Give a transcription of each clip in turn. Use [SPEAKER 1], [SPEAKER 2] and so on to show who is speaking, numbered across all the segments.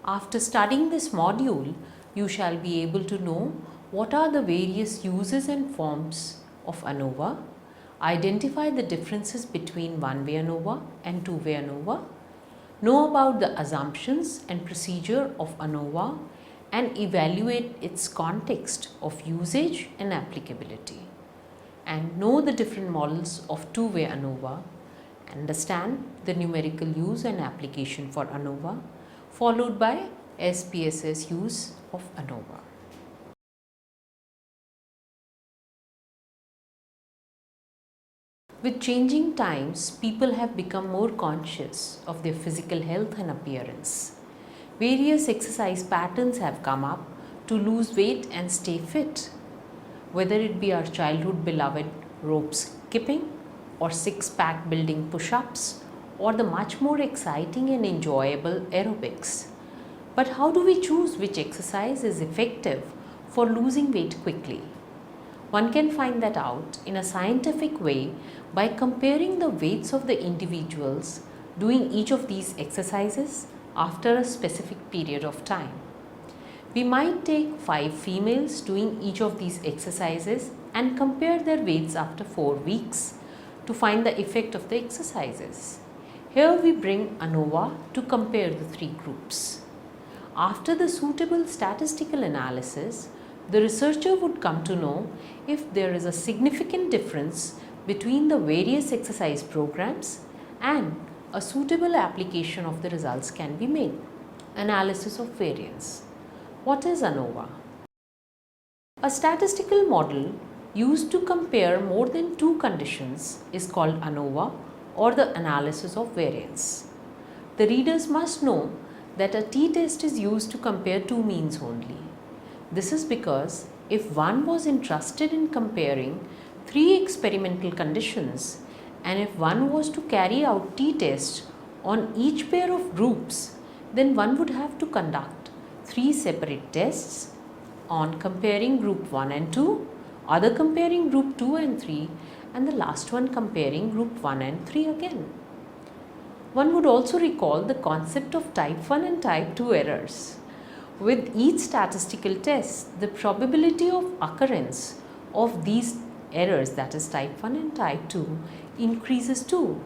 [SPEAKER 1] After studying this module, you shall be able to know what are the various uses and forms of ANOVA, identify the differences between one-way ANOVA and two-way ANOVA, know about the assumptions and procedure of ANOVA, and evaluate its context of usage and applicability, and know the different models of two-way ANOVA, understand the numerical use and application for ANOVA, followed by SPSS use of ANOVA. With changing times, people have become more conscious of their physical health and appearance. Various exercise patterns have come up to lose weight and stay fit. Whether it be our childhood beloved rope skipping or six-pack building push-ups or the much more exciting and enjoyable aerobics. But how do we choose which exercise is effective for losing weight quickly? One can find that out in a scientific way by comparing the weights of the individuals doing each of these exercises after a specific period of time. We might take 5 females doing each of these exercises and compare their weights after 4 weeks to find the effect of the exercises. Here we bring ANOVA to compare the 3 groups. After the suitable statistical analysis, the researcher would come to know if there is a significant difference between the various exercise programs, and a suitable application of the results can be made. Analysis of variance. What is ANOVA? A statistical model used to compare more than 2 conditions is called ANOVA, or the analysis of variance. The readers must know that a t-test is used to compare 2 means only. This is because if one was interested in comparing 3 experimental conditions, and if one was to carry out t-tests on each pair of groups, then one would have to conduct 3 separate tests on comparing group 1 and 2, other comparing group 2 and 3, and the last one comparing group 1 and 3 again. One would also recall the concept of type 1 and type 2 errors. With each statistical test, the probability of occurrence of these errors, that is type 1 and type 2, increases too.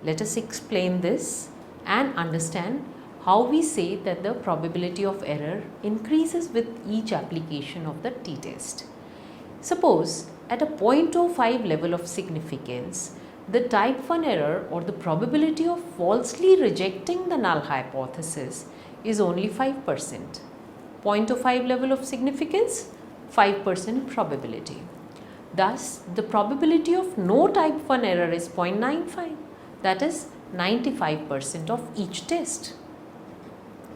[SPEAKER 1] Let us explain this and understand how we say that the probability of error increases with each application of the t-test. Suppose at a 0.05 level of significance, the type 1 error or the probability of falsely rejecting the null hypothesis is only 5%. 0.05 level of significance, 5% probability. Thus, the probability of no type 1 error is 0.95, that is 95% of each test.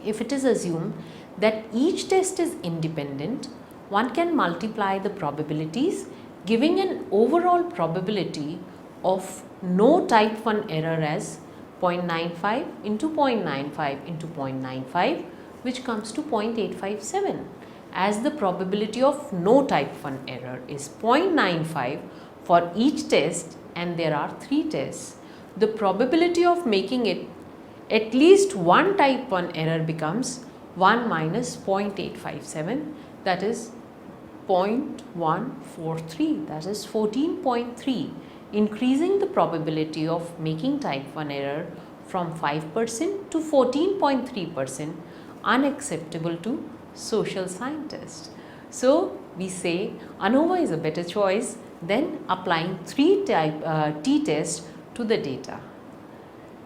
[SPEAKER 1] If it is assumed that each test is independent, one can multiply the probabilities, giving an overall probability of no type 1 error as 0.95 into 0.95 into 0.95, which comes to 0.857. As the probability of no type 1 error is 0.95 for each test and there are 3 tests, the probability of making it at least one type 1 error becomes 1 minus 0.857, that is 0.143, that is 14.3, increasing the probability of making type 1 error from 5% to 14.3%, unacceptable to social scientists. So, we say ANOVA is a better choice than applying 3 t-tests to the data.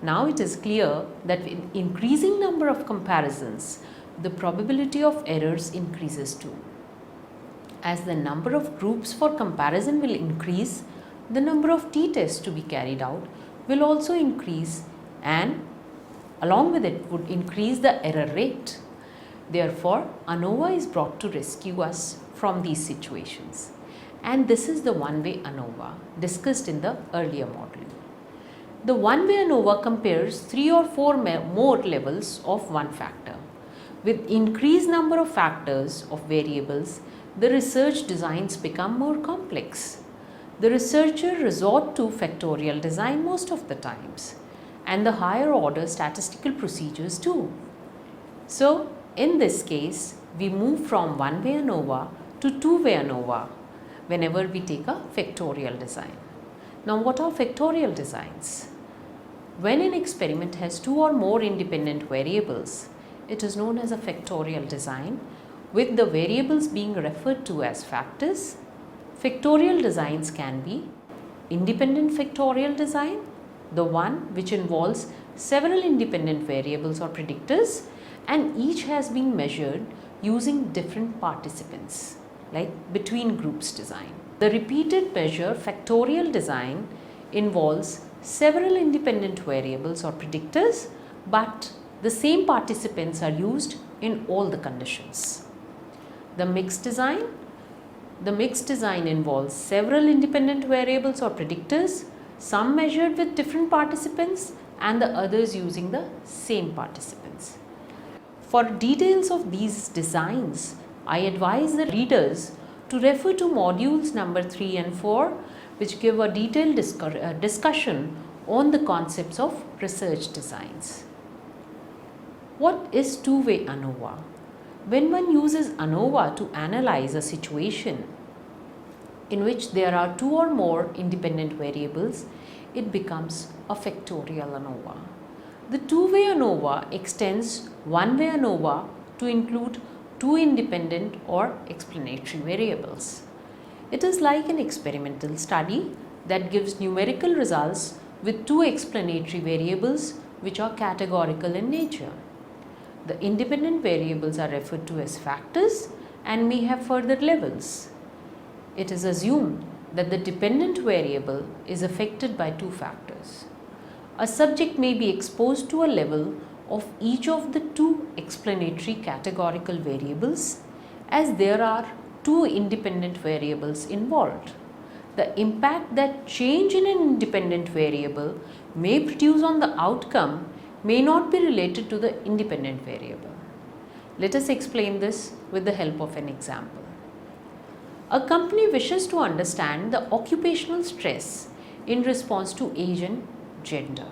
[SPEAKER 1] Now, it is clear that with increasing number of comparisons, the probability of errors increases too. As the number of groups for comparison will increase, the number of t-tests to be carried out will also increase, and along with it would increase the error rate. Therefore, ANOVA is brought to rescue us from these situations, and this is the one-way ANOVA discussed in the earlier module. The one-way ANOVA compares 3 or 4 more levels of one factor. With increased number of factors of variables, the research designs become more complex. The researcher resort to factorial design most of the times, and the higher order statistical procedures too. So, in this case, we move from one way ANOVA to two way ANOVA whenever we take a factorial design. Now, what are factorial designs? When an experiment has two or more independent variables, it is known as a factorial design, with the variables being referred to as factors. Factorial designs can be independent factorial design, the one which involves several independent variables or predictors, and each has been measured using different participants, like between groups design. The repeated measure factorial design involves several independent variables or predictors, but the same participants are used in all the conditions. The mixed design involves several independent variables or predictors, some measured with different participants and the others using the same participants. For details of these designs, I advise the readers to refer to modules number 3 and 4, which give a detailed discussion on the concepts of research designs. What is two-way ANOVA? When one uses ANOVA to analyze a situation in which there are two or more independent variables, it becomes a factorial ANOVA. The two-way ANOVA extends one-way ANOVA to include two independent or explanatory variables. It is like an experimental study that gives numerical results with two explanatory variables which are categorical in nature. The independent variables are referred to as factors and may have further levels. It is assumed that the dependent variable is affected by two factors. A subject may be exposed to a level of each of the two explanatory categorical variables, as there are two independent variables involved. The impact that change in an independent variable may produce on the outcome may not be related to the independent variable. Let us explain this with the help of an example. A company wishes to understand the occupational stress in response to age and gender.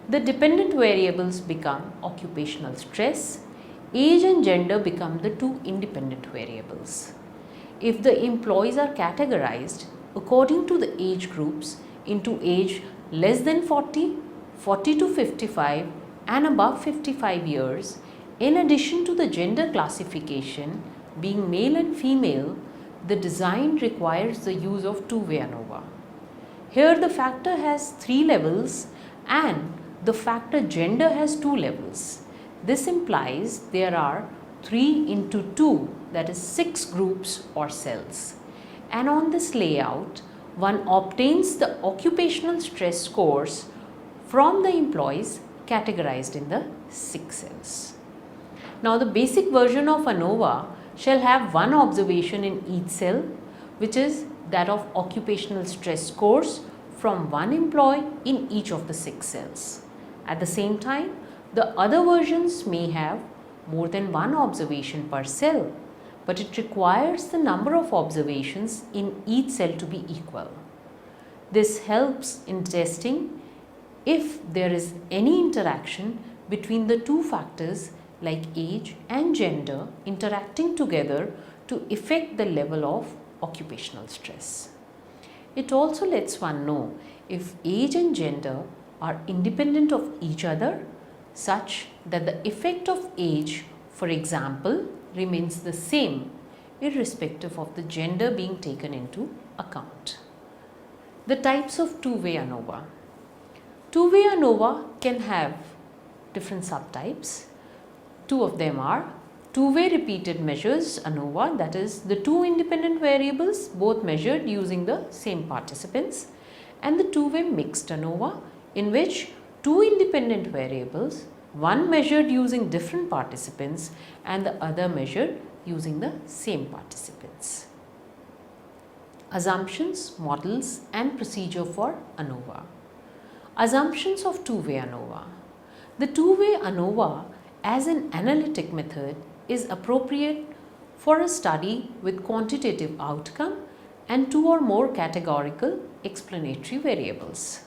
[SPEAKER 1] The dependent variables become occupational stress, age and gender become the two independent variables. If the employees are categorized according to the age groups into age less than 40, 40 to 55 and above 55 years, in addition to the gender classification being male and female, the design requires the use of two-way ANOVA. Here the factor has 3 levels and the factor gender has 2 levels. This implies there are 3 into 2, that is 6 groups or cells. And on this layout, one obtains the occupational stress scores from the employees categorized in the 6 cells. Now the basic version of ANOVA shall have one observation in each cell, which is that of occupational stress scores from one employee in each of the 6 cells. At the same time, the other versions may have more than one observation per cell, but it requires the number of observations in each cell to be equal. This helps in testing if there is any interaction between the two factors like age and gender interacting together to affect the level of occupational stress. It also lets one know if age and gender are independent of each other, such that the effect of age, for example, remains the same irrespective of the gender being taken into account. The types of two-way ANOVA. Two-way ANOVA can have different subtypes. 2 of them are two-way repeated measures ANOVA, that is the two independent variables both measured using the same participants, and the two-way mixed ANOVA, in which two independent variables, one measured using different participants and the other measured using the same participants. Assumptions, models and procedure for ANOVA. Assumptions of two-way ANOVA. The two-way ANOVA as an analytic method is appropriate for a study with quantitative outcome and 2 or more categorical explanatory variables.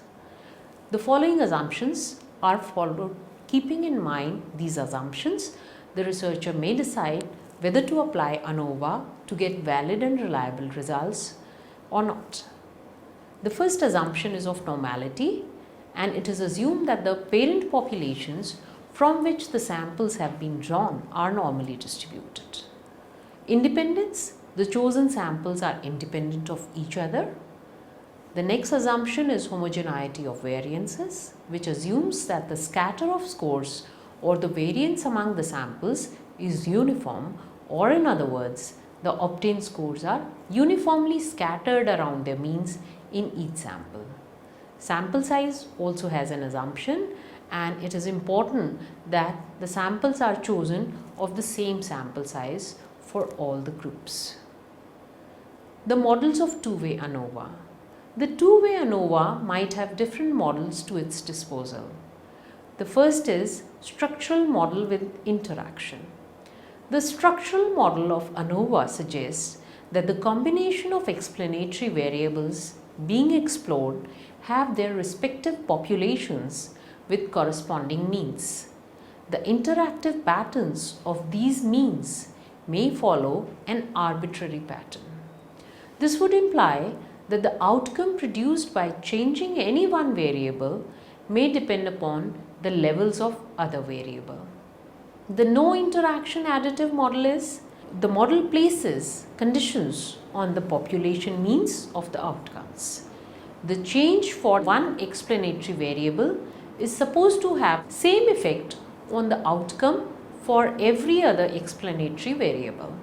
[SPEAKER 1] The following assumptions are followed. Keeping in mind these assumptions, the researcher may decide whether to apply ANOVA to get valid and reliable results or not. The first assumption is of normality, and it is assumed that the parent populations from which the samples have been drawn are normally distributed. Independence, the chosen samples are independent of each other. The next assumption is homogeneity of variances, which assumes that the scatter of scores or the variance among the samples is uniform, or in other words, the obtained scores are uniformly scattered around their means in each sample. Sample size also has an assumption, and it is important that the samples are chosen of the same sample size for all the groups. The models of two-way ANOVA. The two-way ANOVA might have different models to its disposal. The first is structural model with interaction. The structural model of ANOVA suggests that the combination of explanatory variables being explored have their respective populations with corresponding means. The interactive patterns of these means may follow an arbitrary pattern. This would imply that the outcome produced by changing any one variable may depend upon the levels of other variable. The no interaction additive model is the model places conditions on the population means of the outcomes. The change for one explanatory variable is supposed to have same effect on the outcome for every other explanatory variable.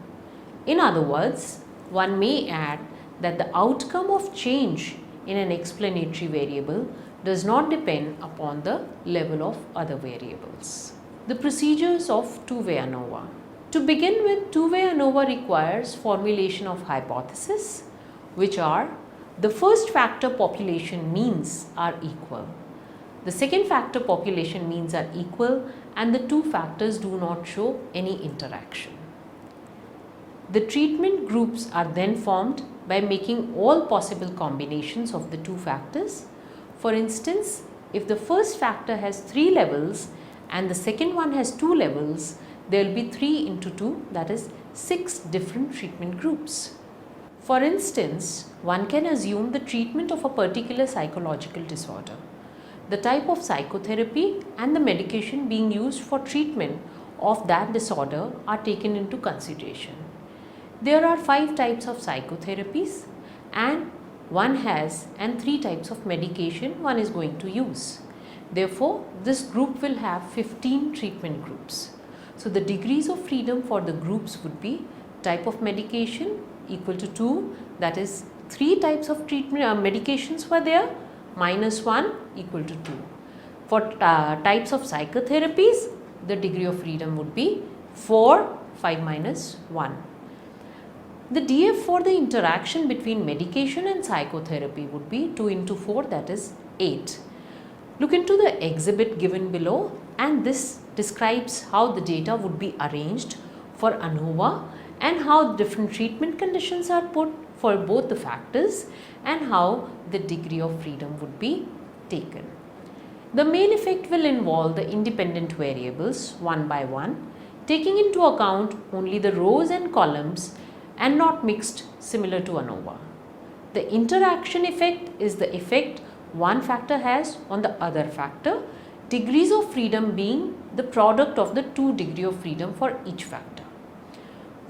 [SPEAKER 1] In other words, one may add that the outcome of change in an explanatory variable does not depend upon the level of other variables. The procedures of two-way ANOVA. To begin with, two-way ANOVA requires formulation of hypotheses, which are the first factor population means are equal. The second factor population means are equal, and the two factors do not show any interaction. The treatment groups are then formed by making all possible combinations of the two factors. For instance, if the first factor has 3 levels and the second one has 2 levels, there will be 3 into 2, that is 6 different treatment groups. For instance, one can assume the treatment of a particular psychological disorder. The type of psychotherapy and the medication being used for treatment of that disorder are taken into consideration. There are 5 types of psychotherapies and 3 types of medication one is going to use. Therefore, this group will have 15 treatment groups. So, the degrees of freedom for the groups would be type of medication equal to 2, that is 3 types of treatment medications were there, minus 1 equal to 2. For types of psychotherapies, the degree of freedom would be 4, 5 minus 1. The DF for the interaction between medication and psychotherapy would be 2 into 4, that is 8. Look into the exhibit given below, and this describes how the data would be arranged for ANOVA and how different treatment conditions are put for both the factors and how the degree of freedom would be taken. The main effect will involve the independent variables one by one, taking into account only the rows and columns and not mixed similar to ANOVA. The interaction effect is the effect one factor has on the other factor, degrees of freedom being the product of the 2 degree of freedom for each factor.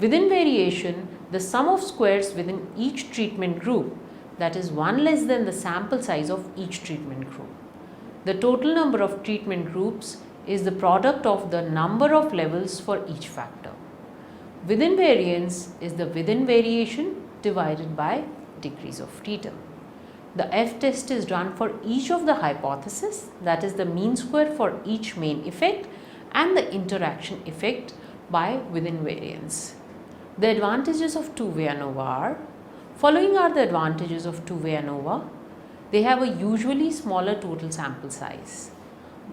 [SPEAKER 1] Within variation, the sum of squares within each treatment group, that is 1 less than the sample size of each treatment group. The total number of treatment groups is the product of the number of levels for each factor. Within variance is the within variation divided by degrees of freedom. The F test is done for each of the hypotheses, that is the mean square for each main effect and the interaction effect by within variance. The advantages of two-way ANOVA are, following are the advantages of two-way ANOVA. They have a usually smaller total sample size.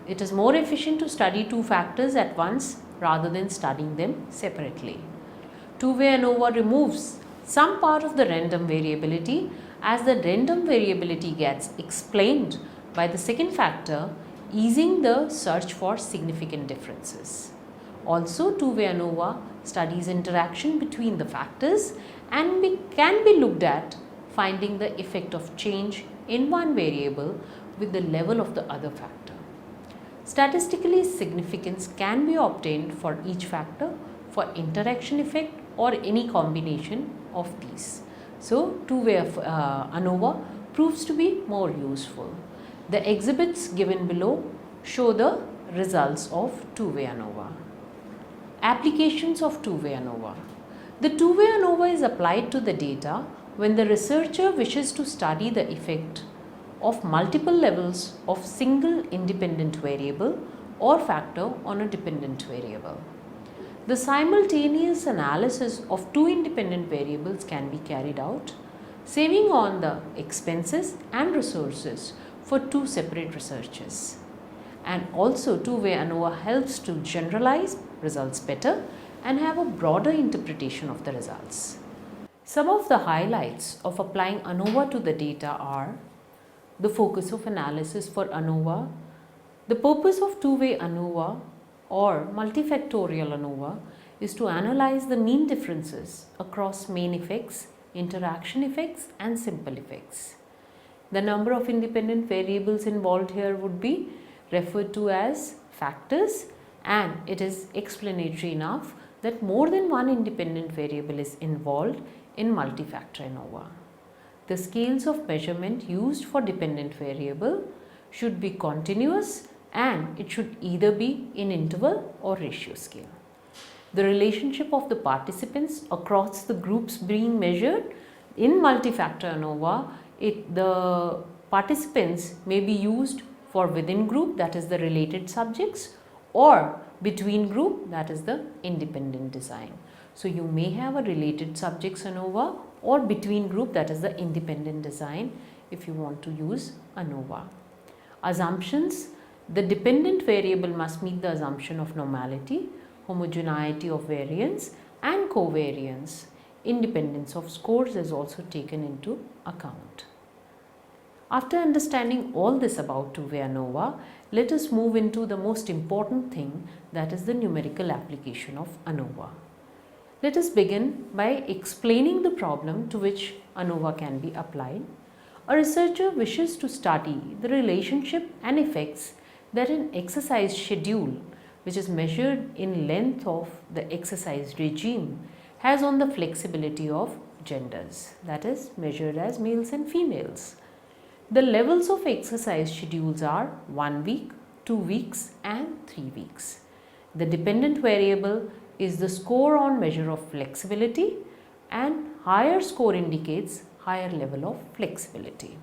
[SPEAKER 1] It is more efficient to study 2 factors at once rather than studying them separately. Two-way ANOVA removes some part of the random variability, as the random variability gets explained by the second factor, easing the search for significant differences. Also, two-way ANOVA studies interaction between the factors and can be looked at finding the effect of change in one variable with the level of the other factor. Statistically, significance can be obtained for each factor for interaction effect or any combination of these. So, two-way ANOVA proves to be more useful. The exhibits given below show the results of two-way ANOVA. Applications of two-way ANOVA. The two-way ANOVA is applied to the data when the researcher wishes to study the effect of multiple levels of single independent variable or factor on a dependent variable. The simultaneous analysis of two independent variables can be carried out, saving on the expenses and resources for two separate researchers. And also, two-way ANOVA helps to generalize results better and have a broader interpretation of the results. Some of the highlights of applying ANOVA to the data are the focus of analysis for ANOVA. The purpose of two-way ANOVA or multifactorial ANOVA is to analyze the mean differences across main effects, interaction effects and simple effects. The number of independent variables involved here would be referred to as factors, and it is explanatory enough that more than one independent variable is involved in multifactor ANOVA. The scales of measurement used for dependent variable should be continuous and it should either be in interval or ratio scale. The relationship of the participants across the groups being measured in multifactor ANOVA, the participants may be used for within group, that is the related subjects, or between group, that is the independent design. So, you may have a related subjects ANOVA or between group, that is the independent design if you want to use ANOVA. Assumptions. The dependent variable must meet the assumption of normality, homogeneity of variance and covariance. Independence of scores is also taken into account. After understanding all this about two-way ANOVA, let us move into the most important thing, that is the numerical application of ANOVA. Let us begin by explaining the problem to which ANOVA can be applied. A researcher wishes to study the relationship and effects that an exercise schedule, which is measured in length of the exercise regime, has on the flexibility of genders, that is measured as males and females. The levels of exercise schedules are 1 week, 2 weeks and 3 weeks. The dependent variable is the score on measure of flexibility, and higher score indicates higher level of flexibility.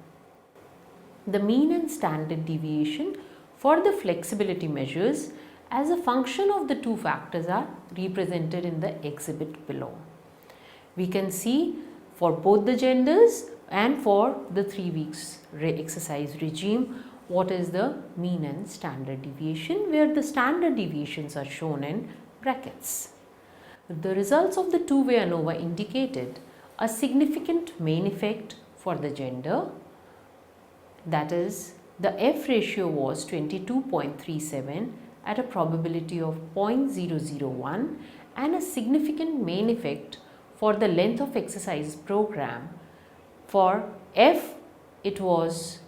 [SPEAKER 1] The mean and standard deviation for the flexibility measures as a function of the two factors are represented in the exhibit below. We can see for both the genders and for the 3 weeks exercise regime what is the mean and standard deviation, where the standard deviations are shown in brackets. The results of the two-way ANOVA indicated a significant main effect for the gender, that is the F ratio was 22.37 at a probability of 0.001, and a significant main effect for the length of exercise program. For F it was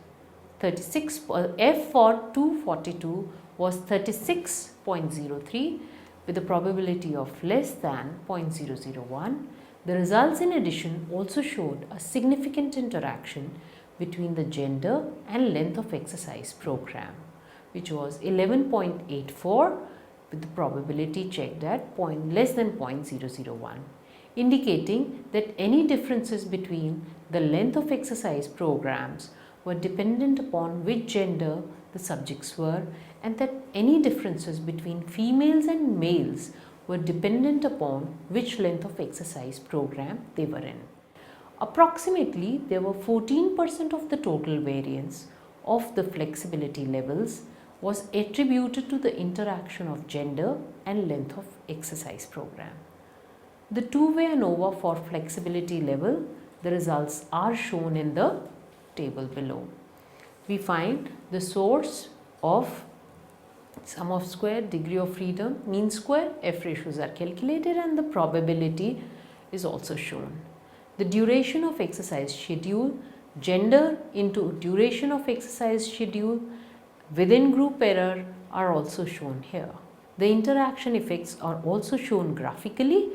[SPEAKER 1] 36, F for 242 was 36.03 with a probability of less than 0.001. The results in addition also showed a significant interaction between the gender and length of exercise program, which was 11.84 with the probability checked at less than 0.001, indicating that any differences between the length of exercise programs were dependent upon which gender the subjects were, and that any differences between females and males were dependent upon which length of exercise program they were in. Approximately, there were 14% of the total variance of the flexibility levels was attributed to the interaction of gender and length of exercise program. The two-way ANOVA for flexibility level, the results are shown in the table below. We find the source of Sum of square, degree of freedom, mean square, F ratios are calculated and the probability is also shown. The duration of exercise schedule, gender into duration of exercise schedule, within group error are also shown here. The interaction effects are also shown graphically,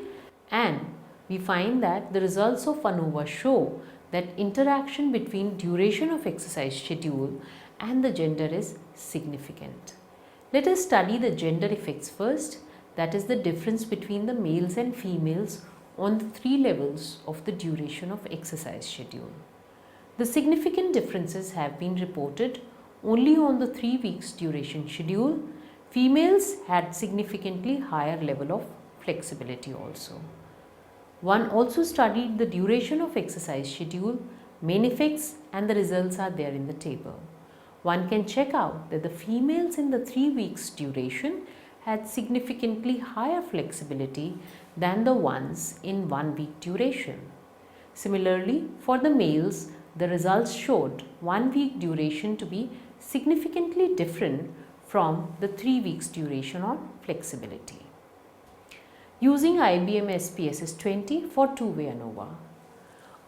[SPEAKER 1] and we find that the results of ANOVA show that interaction between duration of exercise schedule and the gender is significant. Let us study the gender effects first, that is the difference between the males and females on the 3 levels of the duration of exercise schedule. The significant differences have been reported only on the 3 weeks duration schedule. Females had significantly higher level of flexibility also. One also studied the duration of exercise schedule, main effects, and the results are there in the table. One can check out that the females in the 3 weeks duration had significantly higher flexibility than the ones in 1 week duration. Similarly, for the males, the results showed 1 week duration to be significantly different from the 3 weeks duration on flexibility. Using IBM SPSS 20 for two-way ANOVA.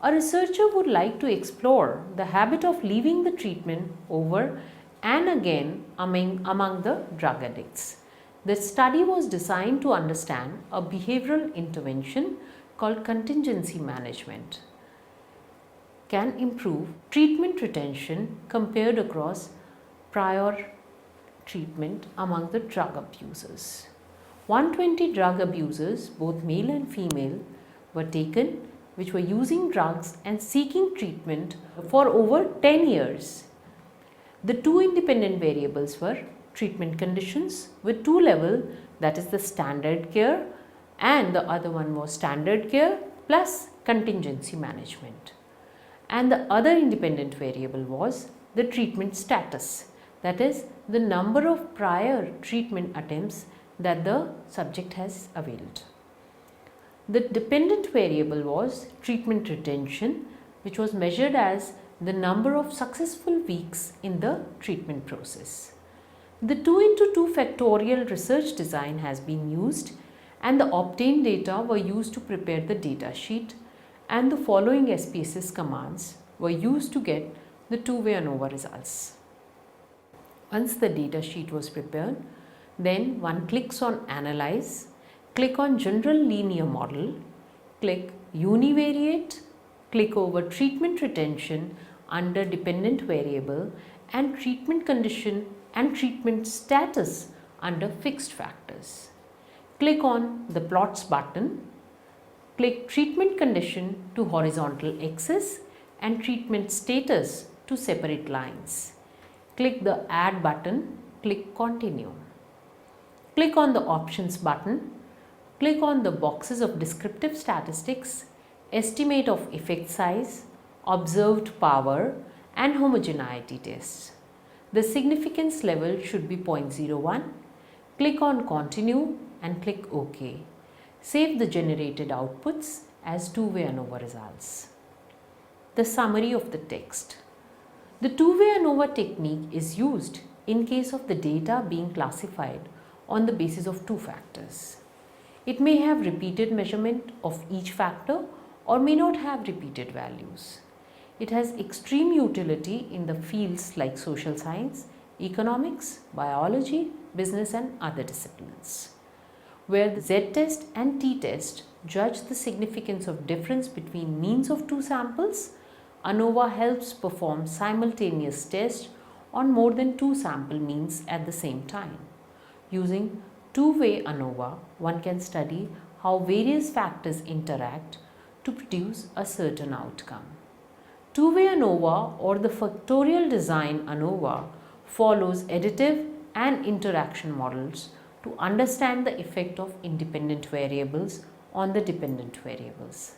[SPEAKER 1] A researcher would like to explore the habit of leaving the treatment over and again among the drug addicts. The study was designed to understand a behavioral intervention called contingency management can improve treatment retention compared across prior treatment among the drug abusers. 120 drug abusers, both male and female, were taken which were using drugs and seeking treatment for over 10 years. The 2 independent variables were treatment conditions with 2 levels, that is the standard care, and the other one was standard care plus contingency management. And the other independent variable was the treatment status, that is the number of prior treatment attempts that the subject has availed. The dependent variable was treatment retention, which was measured as the number of successful weeks in the treatment process. The 2x2 research design has been used, and the obtained data were used to prepare the data sheet, and the following SPSS commands were used to get the two-way ANOVA results. Once the data sheet was prepared, then one clicks on Analyze, click on General Linear Model, click Univariate, click over Treatment Retention under Dependent Variable and Treatment Condition and Treatment Status under Fixed Factors. Click on the Plots button, click Treatment Condition to horizontal axis and Treatment Status to separate lines. Click the Add button, click Continue. Click on the Options button, click on the boxes of descriptive statistics, estimate of effect size, observed power and homogeneity tests. The significance level should be 0.01. Click on Continue and click OK. Save the generated outputs as two-way ANOVA results. The summary of the text. The two-way ANOVA technique is used in case of the data being classified on the basis of 2 factors. It may have repeated measurement of each factor or may not have repeated values. It has extreme utility in the fields like social science, economics, biology, business and other disciplines. Where the Z-test and T-test judge the significance of difference between means of 2 samples, ANOVA helps perform simultaneous tests on more than 2 sample means at the same time. Using two-way ANOVA, one can study how various factors interact to produce a certain outcome. Two-way ANOVA or the factorial design ANOVA follows additive and interaction models to understand the effect of independent variables on the dependent variables.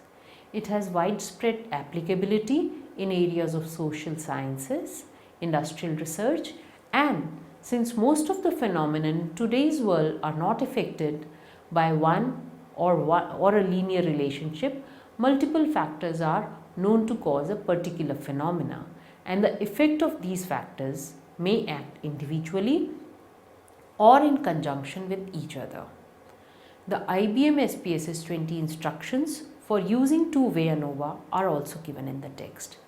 [SPEAKER 1] It has widespread applicability in areas of social sciences, industrial research, and since most of the phenomena in today's world are not affected by one or a linear relationship, multiple factors are known to cause a particular phenomena, and the effect of these factors may act individually or in conjunction with each other. The IBM SPSS 20 instructions for using two-way ANOVA are also given in the text.